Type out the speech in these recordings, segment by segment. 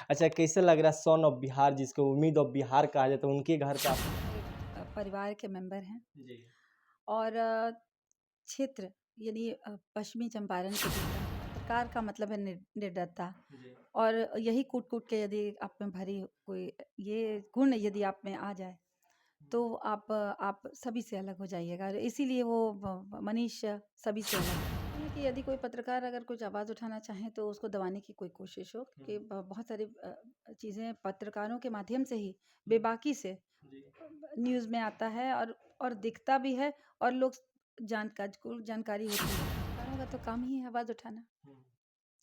अच्छा कैसे लग रहा है सन ऑफ बिहार जिसको उम्मीद ऑफ बिहार कहा जाता है उनके घर पे आप परिवार के मेंबर हैं जी, और क्षेत्र यानी पश्चिमी चंपारण के भीतर पत्रकार का मतलब है निर्डरता। जी, और यही कूट कूट के यदि आप में भरी कोई ये गुण यदि आप में आ जाए तो आप सभी से अलग हो जाइएगा। और इसीलिए वो मनीष सभी से अलग है कि यदि कोई पत्रकार अगर कुछ आवाज़ उठाना चाहे तो उसको दबाने की कोई कोशिश हो कि बहुत सारी चीज़ें पत्रकारों के माध्यम से ही बेबाकी से जी। न्यूज़ में आता है और दिखता भी है और लोग जानकारी होती है। पत्रकारों का तो काम ही है आवाज़ उठाना।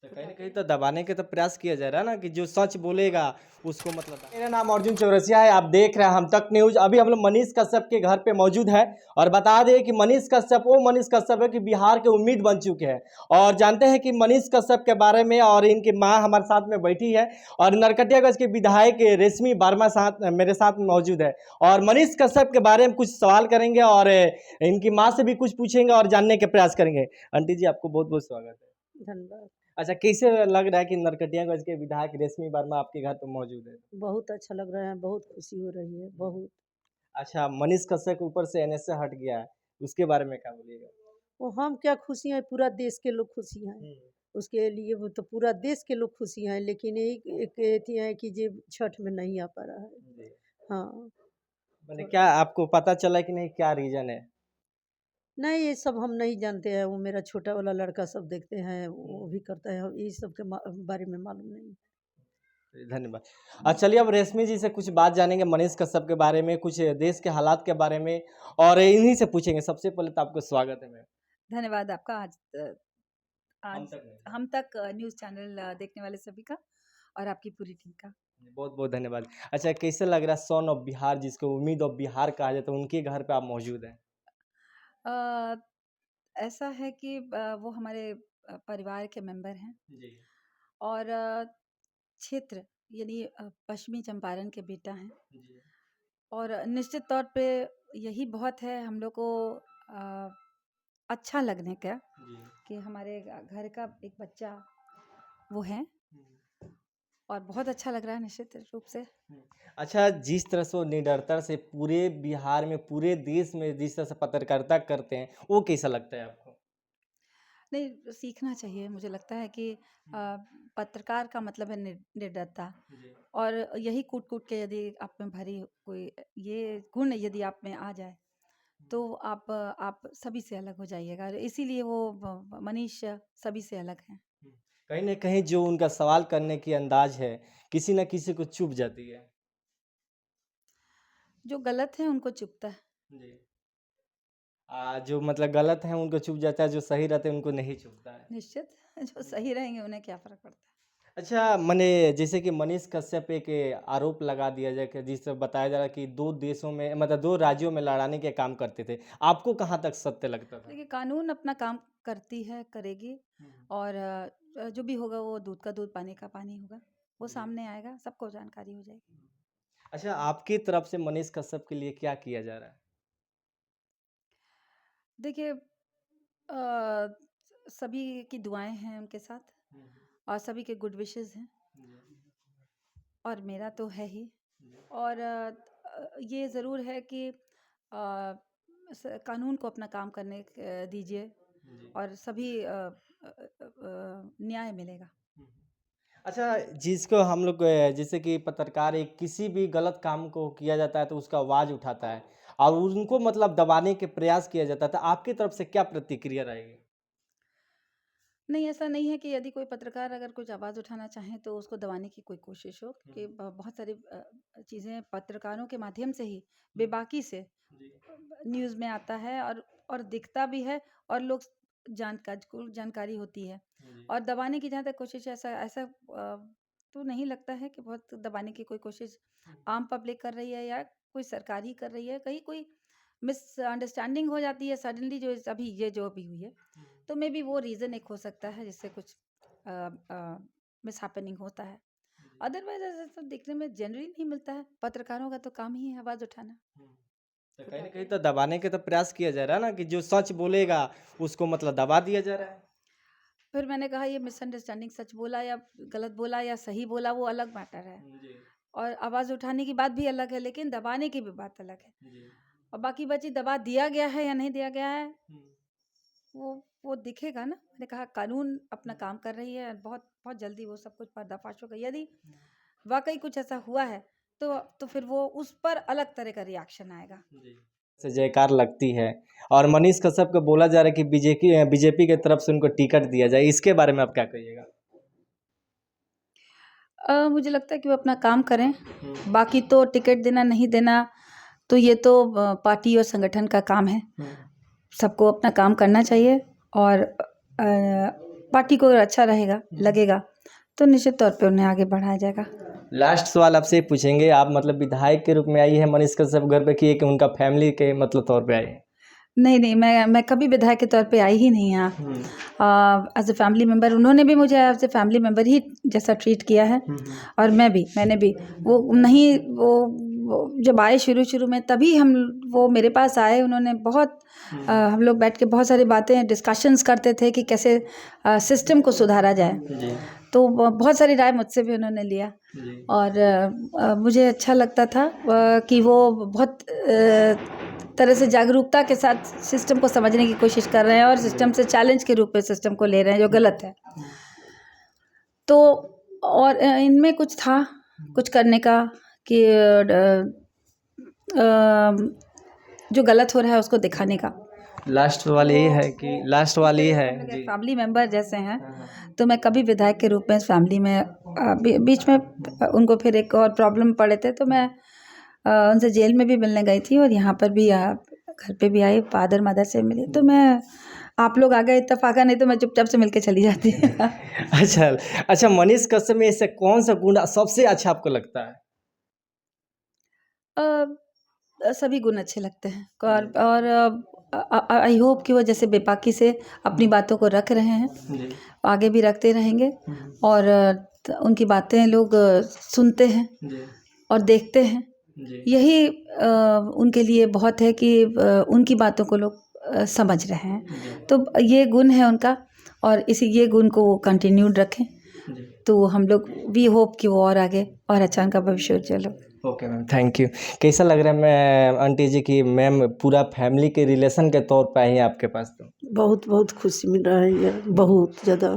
तो कहीं खुदा न के कहीं तो दबाने के तो प्रयास किया जा रहा है ना कि जो सच बोलेगा उसको मतलब मेरा नाम अर्जुन चौरसिया है, आप देख रहे हैं हम तक न्यूज़। अभी हम लोग मनीष कश्यप के घर पे मौजूद हैं और बता दें कि मनीष कश्यप वो मनीष कश्यप है कि बिहार के उम्मीद बन चुके हैं। और जानते हैं कि मनीष कश्यप के बारे में और इनकी माँ हमारे साथ में बैठी है और नरकटियागंज के विधायक रेशमी वर्मा साथ मेरे साथ में मौजूद है। और मनीष कश्यप के बारे में कुछ सवाल करेंगे और इनकी माँ से भी कुछ पूछेंगे और जानने के प्रयास करेंगे। आंटी जी आपको बहुत-बहुत स्वागत है। धन्यवाद। अच्छा कैसे लग रहा है कि नरकटियागंज के विधायक रेशमी वर्मा आपके घर पे मौजूद है? बहुत अच्छा लग रहा है, बहुत खुशी हो रही है, बहुत। अच्छा मनीष कश्यप के ऊपर से एनएसए हट गया है, उसके बारे में क्या बोलिएगा? वो हम क्या खुशी हैं, पूरा देश के लोग खुशी हैं। हुँ, उसके लिए वो तो पूरा देश के लोग खुशी हैं, लेकिन एक एक एथी है कि जे छठ में नहीं आ पा रहा है। जी। हाँ, माने थोड़ा क्या आपको पता चला कि नहीं क्या रीज़न है? नहीं ये सब हम नहीं जानते हैं, वो मेरा छोटा वाला लड़का सब देखते हैं, वो हुँ, भी करता है, ये सब के बारे में मालूम नहीं। धन्यवाद। चलिए अब रेशमी जी से कुछ बात जानेंगे मनीष कश्यप के बारे में, कुछ देश के हालात के बारे में और इन्हीं से पूछेंगे। सबसे पहले तो आपको स्वागत है मैम। धन्यवाद आपका हम आज तक नहीं। हम तक न्यूज़ चैनल देखने वाले सभी का और आपकी पूरी टीम का। बहुत-बहुत धन्यवाद। अच्छा कैसे लग रहा है सन ऑफ बिहार जिसको उम्मीद ऑफ बिहार कहा जाता है उनके घर पे आप मौजूद हैं? अ, ऐसा है कि वो हमारे परिवार के मेंबर हैं जी। और क्षेत्र यानी पश्चिमी चंपारण के बेटा हैं जी, और निश्चित तौर पे यही बहुत है हम लोग को अच्छा लगने का जी। कि हमारे घर का एक बच्चा वो है हुँ, और बहुत अच्छा लग रहा है निश्चित रूप से। हुँ। अच्छा जिस तरह से वो निडरता से पूरे बिहार में, पूरे देश में जिस तरह से पत्रकारिता करते हैं, वो कैसा लगता है आपको? नहीं सीखना चाहिए मुझे लगता है कि हुँ, पत्रकार का मतलब है निर्डरता। जी, और यही कूट कूट के यदि आप में भरी कोई ये गुण यदि आप में आ जाए तो आप सभी से अलग हो जाइएगा। और इसीलिए वो मनीष सभी से अलग हैं। हुँ। कहीं न कहीं जो उनका सवाल करने की अंदाज़ है, किसी न किसी को चुभ जाती है। जो गलत है उनको चुभता है। जी। जो मतलब गलत हैं उनको चुभ जाता है, जो सही रहते हैं उनको नहीं चुभता है। निश्चित जो हुँ। सही रहेंगे उन्हें क्या फर्क पड़ता है। अच्छा मने जैसे कि मनीष कश्यप पे एक आरोप लगा दिया जाए कि जिससे बताया जा रहा है कि 2 देशों में मतलब 2 राज्यों में लड़ाने के काम करते थे। आपको कहाँ तक सत्य लगता था? देखिए कानून अपना काम करती है करेगी हुँ, और जो भी होगा वो दूध का दूध पानी का पानी होगा। वो जी। सामने आएगा सबको जानकारी हो जाएगी। अच्छा आपकी तरफ से मनीष कश्यप के लिए क्या किया जा रहा है? देखिए सभी की दुआएं हैं उनके साथ हुँ, और सभी के गुड विशेस हैं जी, और मेरा तो है ही। जी, और ये ज़रूर है कि कानून को अपना काम करने दीजिए जी। और सभी न्याय मिलेगा। हुँ। अच्छा जिसको हम लोग जैसे कि पत्रकार एक किसी भी गलत काम को किया जाता है तो उसका आवाज़ उठाता है और उनको मतलब दबाने के प्रयास किया जाता है, तो आपकी तरफ से क्या प्रतिक्रिया रहेगी? नहीं ऐसा नहीं है कि यदि कोई पत्रकार अगर कुछ आवाज़ उठाना चाहे तो उसको दबाने की कोई कोशिश हो हुँ, कि बहुत सारी चीज़ें पत्रकारों के माध्यम से ही हुँ। बेबाकी से जी, न्यूज़ में आता है और दिखता भी है और लोग जानकारी होती है। जी। और दबाने की जहाँ तक कोशिश ऐसा ऐसा तो नहीं लगता है कि बहुत दबाने की कोई कोशिश हुँ, आम पब्लिक कर रही है या कोई सरकार ही कर रही है। कहीं कोई मिसअंडरस्टैंडिंग हो जाती है सडनली जो अभी ये जो अभी हुई है। हुँ, तो मे बी वो रीज़न एक हो सकता है जिससे कुछ मिसहैपनिंग होता है। जी, अदरवाइज़ ऐसा तो देखने में जनरली नहीं मिलता है। पत्रकारों का तो काम ही है आवाज़ उठाना। हुँ। तो कहीं खुदा न कहीं के तो दबाने के तो प्रयास किया जा रहा है ना कि जो सच बोलेगा उसको मतलब दबा दिया जा रहा है। फिर मैंने कहा ये मिसअंडरस्टैंडिंग, सच बोला या गलत बोला या सही बोला, वो अलग मैटर है। और आवाज़ उठाने की बात भी अलग है, लेकिन दबाने की भी बात अलग है। और बाकी बची दबा दिया गया है या नहीं दिया गया है, वो दिखेगा ना। मैंने कहा कानून अपना काम कर रही है, बहुत बहुत जल्दी वो सब कुछ पर्दाफाश होगा। यदि वाकई कुछ ऐसा हुआ है तो फिर वो उस पर अलग तरह का रिएक्शन आएगा। से जयकार लगती है और मनीष कश्यप को बोला जा रहा है कि बीजेपी की तरफ से उनको टिकट दिया जाए, इसके बारे में आप क्या कहिएगा? मुझे लगता है कि वो अपना काम करें। बाकी तो टिकट देना नहीं देना तो ये तो पार्टी और संगठन का काम है। सबको अपना काम करना चाहिए और पार्टी को अगर अच्छा रहेगा लगेगा तो निश्चित तौर पे उन्हें आगे बढ़ाया जाएगा। लास्ट सवाल आपसे पूछेंगे, आप मतलब विधायक के रूप में आई है मनीष कश्यप घर पे, कि एक उनका फैमिली के मतलब तौर पे आई है? नहीं, मैं कभी विधायक के तौर पे आई ही नहीं यहाँ। एज ए फैमिली मेम्बर उन्होंने भी मुझे एज ए फैमिली मेम्बर ही जैसा ट्रीट किया है। और मैंने भी वो जब आए शुरू में तभी वो मेरे पास आए। उन्होंने बहुत हम लोग बैठ के बहुत सारी बातें डिस्कशंस करते थे कि कैसे सिस्टम को सुधारा जाए। तो बहुत सारी राय मुझसे भी उन्होंने लिया और मुझे अच्छा लगता था कि वो बहुत तरह से जागरूकता के साथ सिस्टम को समझने की कोशिश कर रहे हैं और सिस्टम से चैलेंज के रूप में सिस्टम को ले रहे हैं, जो गलत है। तो और इनमें कुछ था कुछ करने का कि जो गलत हो रहा है उसको दिखाने का। लास्ट वाली ये है कि लास्ट वाली है जी। फैमिली मेंबर जैसे हैं तो मैं कभी विधायक के रूप में इस फैमिली में बीच में उनको फिर एक और प्रॉब्लम पड़े थे तो मैं उनसे जेल में भी मिलने गई थी और यहाँ पर भी घर पे भी आई, फादर मदर से मिली। तो मैं आप लोग आ गए इत्तेफाका, नहीं तो मैं चुपचाप से मिलके चली जाती। अच्छा, मनीष कश्यप में ऐसे कौन सा गुण सबसे अच्छा आपको लगता है? सभी गुण अच्छे लगते हैं और आई होप कि वो जैसे बेबाकी से अपनी बातों को रख रहे हैं, आगे भी रखते रहेंगे। और उनकी बातें लोग सुनते हैं और देखते हैं। यही उनके लिए बहुत है कि उनकी बातों को लोग समझ रहे हैं। तो ये गुण है उनका और ये गुण को वो कंटिन्यूड रखें तो हम लोग वी होप कि वो और आगे और अच्छा उनका भविष्य उज्जवल हो। Okay ma'am, thank you. कैसा लग रहा है मैं आंटी जी की मैम पूरा फैमिली के रिलेशन के तौर पे आई हैं आपके पास? तो बहुत बहुत खुशी मिल रहा है यार, बहुत ज़्यादा।